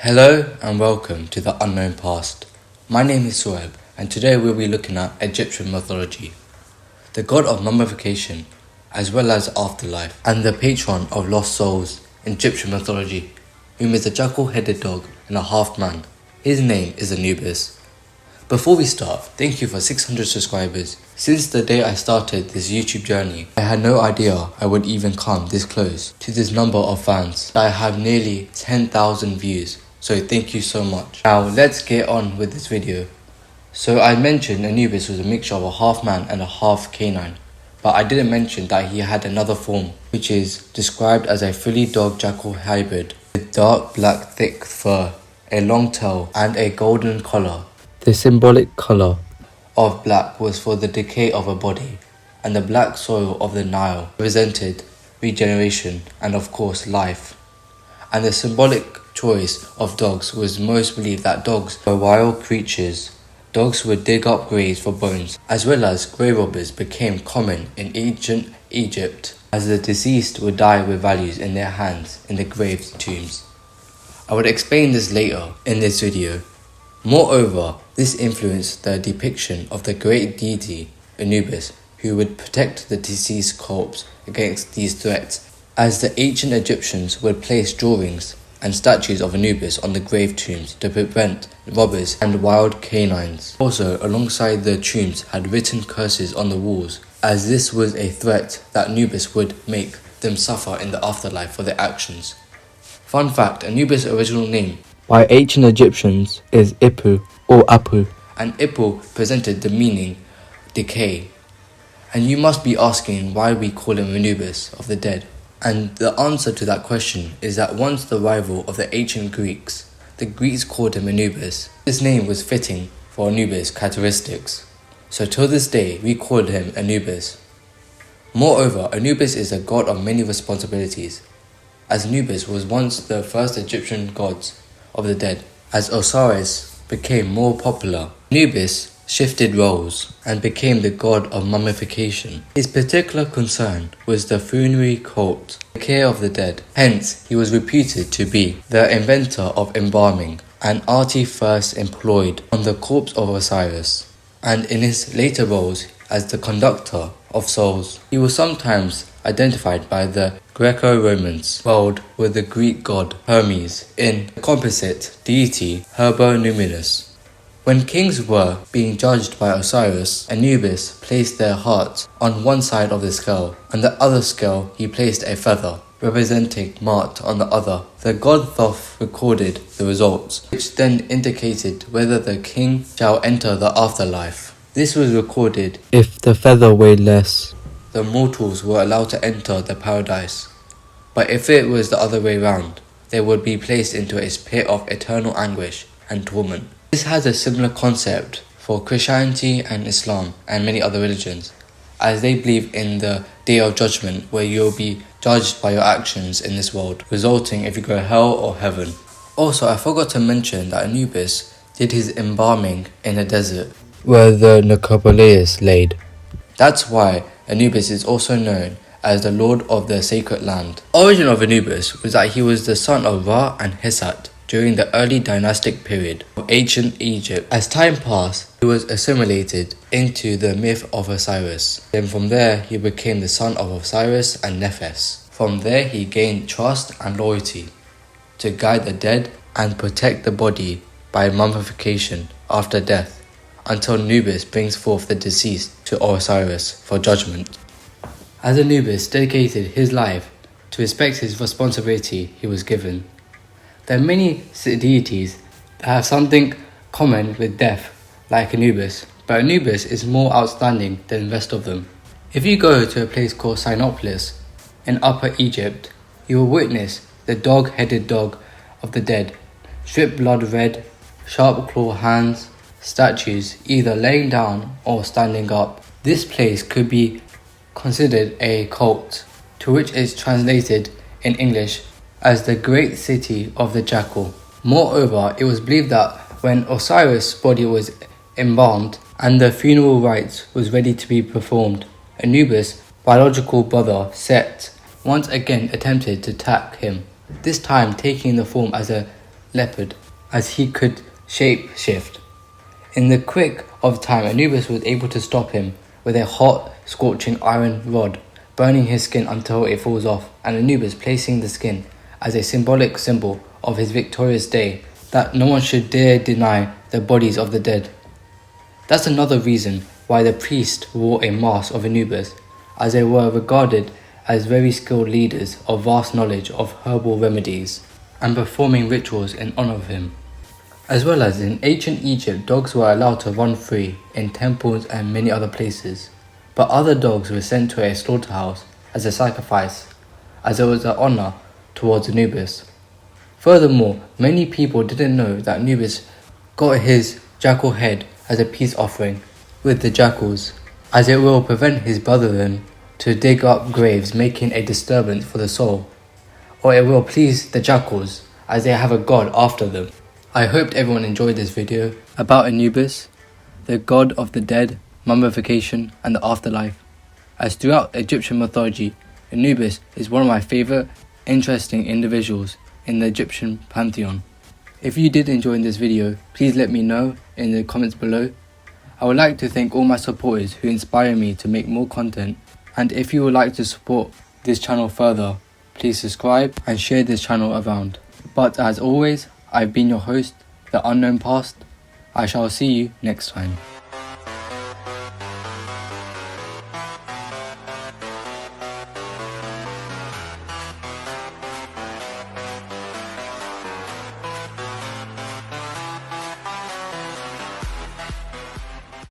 Hello and welcome to the unknown past. My name is Soeb and today we'll be looking at Egyptian mythology, the god of mummification as well as afterlife and the patron of lost souls in Egyptian mythology, whom is a jackal-headed dog and a half-man. His name is Anubis. Before we start, thank you for 600 subscribers. Since the day I started this YouTube journey, I had no idea I would even come this close to this number of fans. I have nearly 10,000 views. So thank you so much. Now let's get on with this video. So I mentioned Anubis was a mixture of a half man and a half canine, but I didn't mention that he had another form, which is described as a fully dog jackal hybrid with dark black thick fur, a long tail and a golden collar. The symbolic color of black was for the decay of a body, and the black soil of the Nile represented regeneration and of course life. And the symbolic choice of dogs was most believed that dogs were wild creatures. Dogs would dig up graves for bones, as well as grave robbers became common in ancient Egypt, as the deceased would die with values in their hands in the grave tombs. I would explain this later in this video. Moreover, this influenced the depiction of the great deity Anubis, who would protect the deceased corpse against these threats, as the ancient Egyptians would place drawings and statues of Anubis on the grave tombs to prevent robbers and wild canines. Also, alongside the tombs had written curses on the walls, as this was a threat that Anubis would make them suffer in the afterlife for their actions. Fun fact, Anubis' original name by ancient Egyptians is Ipu or Apu, and Ipu presented the meaning decay. And you must be asking why we call him Anubis of the dead. And the answer to that question is that once the rival of the ancient Greeks, the Greeks called him Anubis. His name was fitting for Anubis' characteristics. So till this day, we call him Anubis. Moreover, Anubis is a god of many responsibilities, as Anubis was once the first Egyptian gods of the dead. As Osiris became more popular, Anubis shifted roles and became the god of mummification. His particular concern was the funerary cult, the care of the dead. Hence, he was reputed to be the inventor of embalming, an art he first employed on the corpse of Osiris, and in his later roles as the conductor of souls. He was sometimes identified by the Greco-Romans world with the Greek god Hermes in the composite deity Herbonuminus. When kings were being judged by Osiris, Anubis placed their hearts on one side of the scale, and the other scale he placed a feather, representing Mart on the other. The god Thoth recorded the results, which then indicated whether the king shall enter the afterlife. This was recorded if the feather weighed less. The mortals were allowed to enter the paradise, but if it was the other way round, they would be placed into a pit of eternal anguish and torment. This has a similar concept for Christianity and Islam and many other religions, as they believe in the Day of Judgment, where you'll be judged by your actions in this world, resulting if you go hell or heaven. Also, I forgot to mention that Anubis did his embalming in the desert, where the necropolis laid. That's why Anubis is also known as the Lord of the Sacred Land. The origin of Anubis was that he was the son of Ra and Hesat during the early dynastic period of ancient Egypt. As time passed, he was assimilated into the myth of Osiris. Then from there, he became the son of Osiris and Nephthys. From there, he gained trust and loyalty to guide the dead and protect the body by mummification after death, until Anubis brings forth the deceased to Osiris for judgment. As Anubis dedicated his life to respect his responsibility he was given. There are many deities that have something common with death, like Anubis, but Anubis is more outstanding than the rest of them. If you go to a place called Sinopolis in Upper Egypt, you will witness the dog-headed dog of the dead, strip blood red, sharp claw hands, statues either laying down or standing up. This place could be considered a cult, to which is translated in English as the great city of the jackal. Moreover, it was believed that when Osiris' body was embalmed and the funeral rites was ready to be performed, Anubis' biological brother Set once again attempted to attack him, this time taking the form as a leopard, as he could shape shift. In the quick of time, Anubis was able to stop him with a hot, scorching iron rod, burning his skin until it falls off, and Anubis placing the skin as a symbolic symbol of his victorious day, that no one should dare deny the bodies of the dead. That's another reason why the priest wore a mask of Anubis, as they were regarded as very skilled leaders of vast knowledge of herbal remedies and performing rituals in honor of him. As well as in ancient Egypt, dogs were allowed to run free in temples and many other places, but other dogs were sent to a slaughterhouse as a sacrifice, as it was an honor towards Anubis. Furthermore, many people didn't know that Anubis got his jackal head as a peace offering with the jackals, as it will prevent his brethren to dig up graves, making a disturbance for the soul, or it will please the jackals as they have a god after them. I hoped everyone enjoyed this video about Anubis, the god of the dead, mummification and the afterlife, as throughout Egyptian mythology, Anubis is one of my favourite interesting individuals in the Egyptian pantheon. If you did enjoy this video, please let me know in the comments below. I would like to thank all my supporters who inspire me to make more content, and if you would like to support this channel further, please subscribe and share this channel around. But as always, I've been your host, The Unknown Past. I shall see you next time.